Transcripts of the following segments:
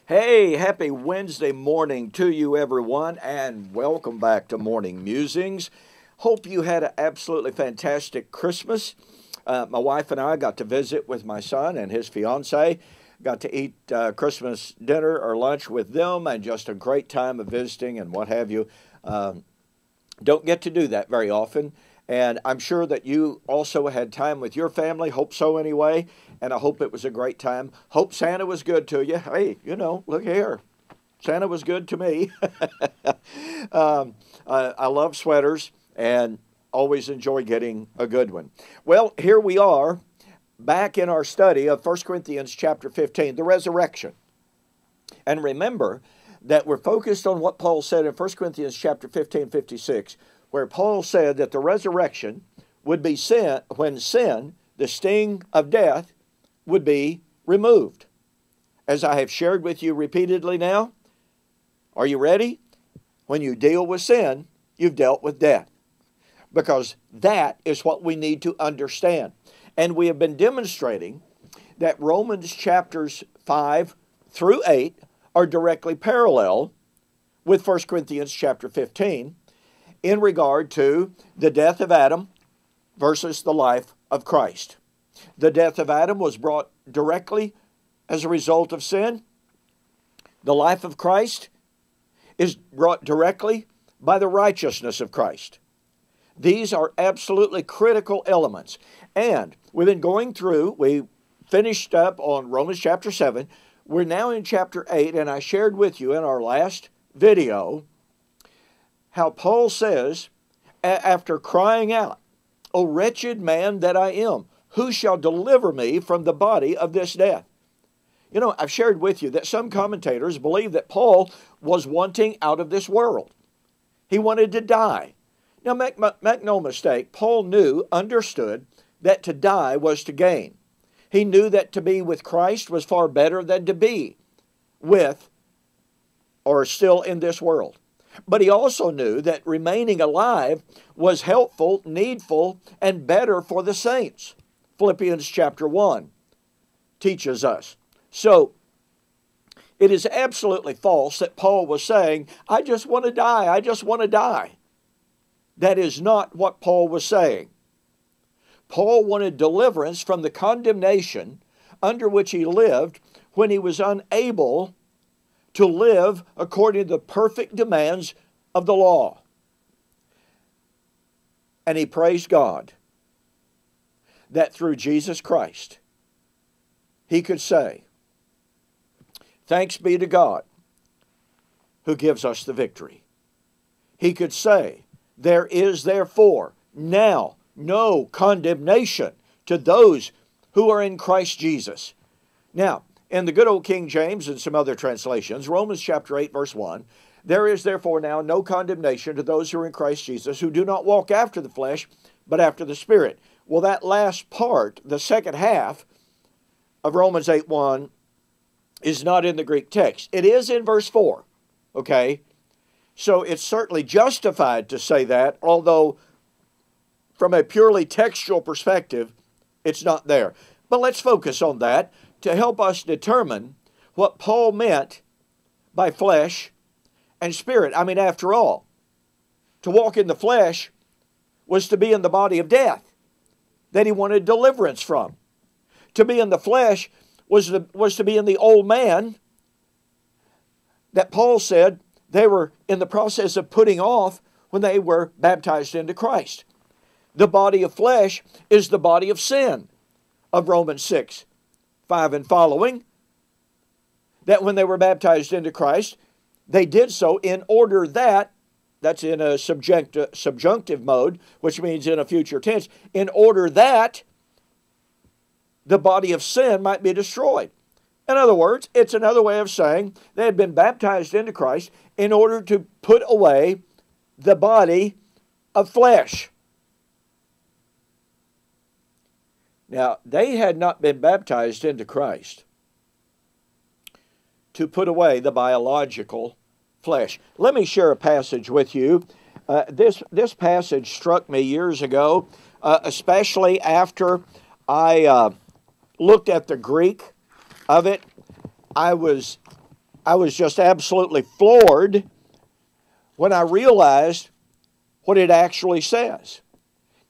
Hey, happy Wednesday morning to you, everyone, and welcome back to Morning Musings. Hope you had an absolutely fantastic Christmas. My wife and I got to visit with my son and his fiance. Got to eat Christmas dinner or lunch with them, and just a great time of visiting and what have you. Don't get to do that very often. And I'm sure that you also had time with your family. Hope so anyway. And I hope it was a great time. Hope Santa was good to you. Hey, look here. Santa was good to me. I love sweaters and always enjoy getting a good one. Well, here we are back in our study of 1 Corinthians chapter 15, the resurrection. And remember that we're focused on what Paul said in 1 Corinthians chapter 15, 56, where Paul said that the resurrection would be sent when sin, the sting of death, would be removed. As I have shared with you repeatedly now, are you ready? When you deal with sin, you've dealt with death. Because that is what we need to understand. And we have been demonstrating that Romans chapters 5 through 8 are directly parallel with 1 Corinthians chapter 15 in regard to the death of Adam versus the life of Christ. The death of Adam was brought directly as a result of sin. The life of Christ is brought directly by the righteousness of Christ. These are absolutely critical elements. And we've been going through, we finished up on Romans chapter 7. We're now in chapter 8, and I shared with you in our last video how Paul says, after crying out, "O wretched man that I am, who shall deliver me from the body of this death?" I've shared with you that some commentators believe that Paul was wanting out of this world. He wanted to die. Now, make no mistake, Paul understood that to die was to gain. He knew that to be with Christ was far better than to be with or still in this world. But he also knew that remaining alive was helpful, needful, and better for the saints. Philippians chapter 1 teaches us. So, it is absolutely false that Paul was saying, I just want to die, I just want to die. That is not what Paul was saying. Paul wanted deliverance from the condemnation under which he lived when he was unable to live according to the perfect demands of the law. And he praised God that through Jesus Christ, he could say, thanks be to God who gives us the victory. He could say, there is therefore now no condemnation to those who are in Christ Jesus. Now, in the good old King James and some other translations, Romans chapter 8, verse 1, there is therefore now no condemnation to those who are in Christ Jesus, who do not walk after the flesh, but after the Spirit. Well, that last part, the second half of Romans 8:1, is not in the Greek text. It is in verse 4, okay? So it's certainly justified to say that, although from a purely textual perspective, it's not there. But let's focus on that to help us determine what Paul meant by flesh and spirit. I mean, after all, to walk in the flesh was to be in the body of death that he wanted deliverance from. To be in the flesh was to be in the old man that Paul said they were in the process of putting off when they were baptized into Christ. The body of flesh is the body of sin of Romans 6, 5 and following. That when they were baptized into Christ, they did so in order that, that's in a subjunctive mode, which means in a future tense, in order that the body of sin might be destroyed. In other words, it's another way of saying they had been baptized into Christ in order to put away the body of flesh. Now, they had not been baptized into Christ to put away the biological flesh. Let me share a passage with you. This passage struck me years ago, especially after I looked at the Greek of it. I was I was just absolutely floored when I realized what it actually says.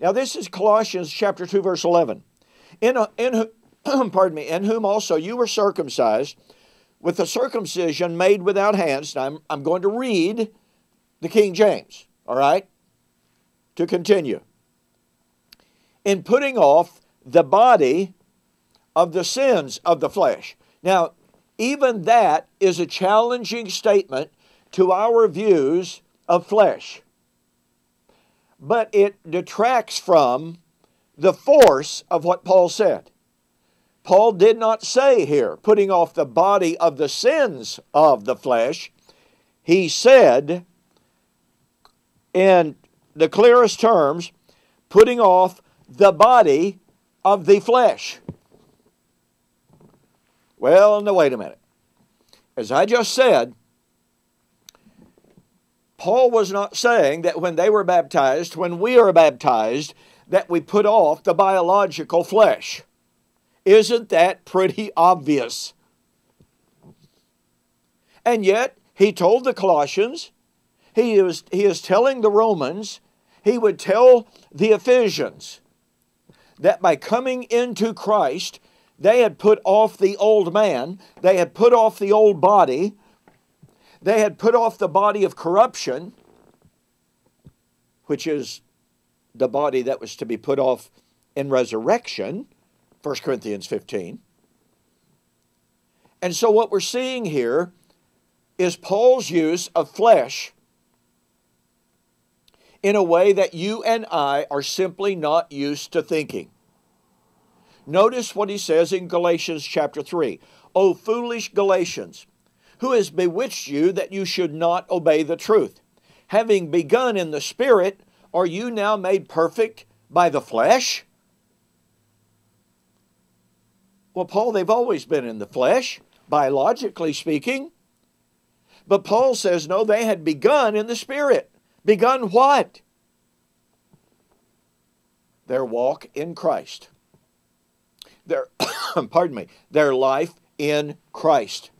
Now this is Colossians chapter 2, verse 11. Pardon me, in whom also you were circumcised with the circumcision made without hands. Now I'm going to read the King James, all right, to continue. In putting off the body of the sins of the flesh. Now, even that is a challenging statement to our views of flesh. But it detracts from the force of what Paul said. Paul did not say here, putting off the body of the sins of the flesh. He said, in the clearest terms, putting off the body of the flesh. Well, now wait a minute. As I just said, Paul was not saying that when they were baptized, when we are baptized, that we put off the biological flesh. Isn't that pretty obvious? And yet, he told the Colossians, he is telling the Romans, he would tell the Ephesians that by coming into Christ, they had put off the old man, they had put off the old body, they had put off the body of corruption, which is the body that was to be put off in resurrection, 1 Corinthians 15. And so what we're seeing here is Paul's use of flesh in a way that you and I are simply not used to thinking. Notice what he says in Galatians chapter 3. O foolish Galatians, who has bewitched you that you should not obey the truth? Having begun in the Spirit, are you now made perfect by the flesh? Well, Paul, they've always been in the flesh, biologically speaking. But Paul says, no, they had begun in the Spirit. Begun what? Their walk in Christ. Their, pardon me, their life in Christ.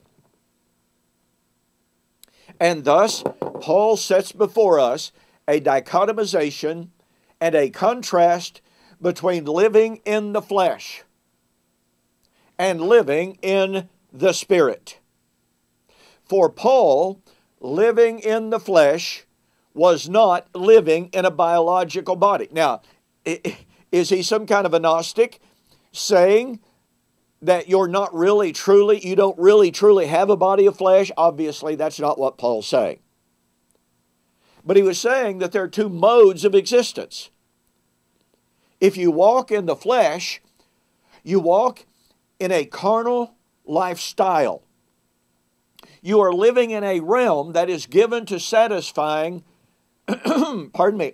And thus, Paul sets before us a dichotomization and a contrast between living in the flesh and living in the Spirit. For Paul, living in the flesh was not living in a biological body. Now, is he some kind of a Gnostic saying that you're not really truly, you don't really truly have a body of flesh? Obviously, that's not what Paul's saying. But he was saying that there are two modes of existence. If you walk in the flesh, you walk in a carnal lifestyle. You are living in a realm that is given to satisfying, pardon me,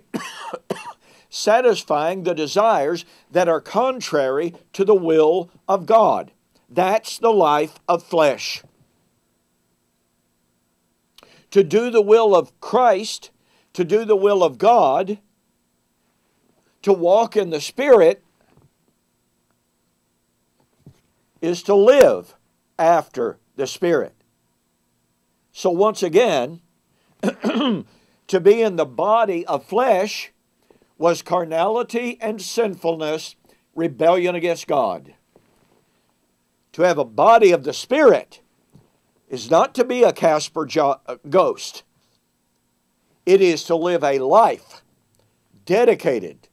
satisfying the desires that are contrary to the will of God. That's the life of flesh. To do the will of Christ, to do the will of God, to walk in the Spirit, is to live after the Spirit. So once again, to be in the body of flesh was carnality and sinfulness, rebellion against God. To have a body of the Spirit is not to be a Casper ghost. It is to live a life dedicated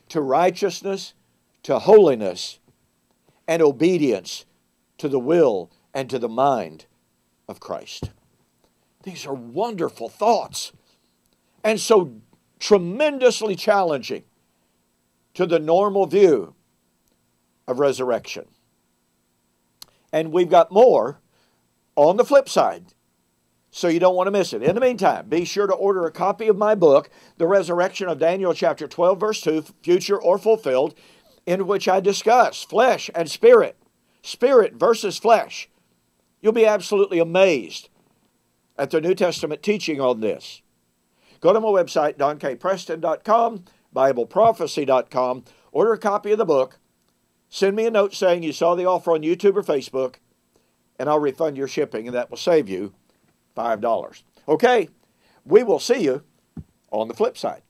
to righteousness, to holiness, and obedience to the will and to the mind of Christ. These are wonderful thoughts, and so tremendously challenging to the normal view of resurrection. And we've got more on the flip side, so you don't want to miss it. In the meantime, be sure to order a copy of my book, The Resurrection of Daniel, chapter 12, verse 2, Future or Fulfilled, in which I discuss flesh and spirit, spirit versus flesh. You'll be absolutely amazed at the New Testament teaching on this. Go to my website, donkpreston.com, BibleProphecy.com, order a copy of the book, send me a note saying you saw the offer on YouTube or Facebook, and I'll refund your shipping, and that will save you $5. Okay, we will see you on the flip side.